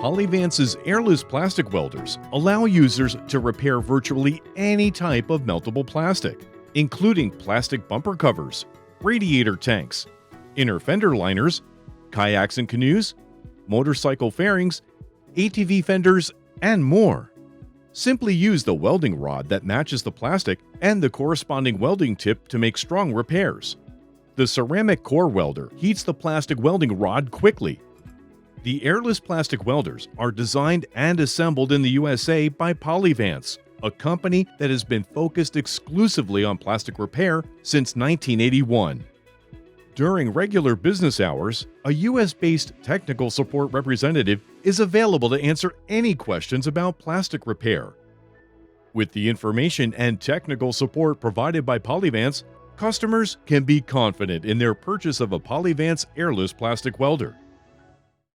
Polyvance's airless plastic welders allow users to repair virtually any type of meltable plastic, including plastic bumper covers, radiator tanks, inner fender liners, kayaks and canoes, motorcycle fairings, ATV fenders, and more. Simply use the welding rod that matches the plastic and the corresponding welding tip to make strong repairs. The ceramic core welder heats the plastic welding rod quickly. The airless plastic welders are designed and assembled in the USA by Polyvance, a company that has been focused exclusively on plastic repair since 1981. During regular business hours, a US-based technical support representative is available to answer any questions about plastic repair. With the information and technical support provided by Polyvance, customers can be confident in their purchase of a Polyvance airless plastic welder.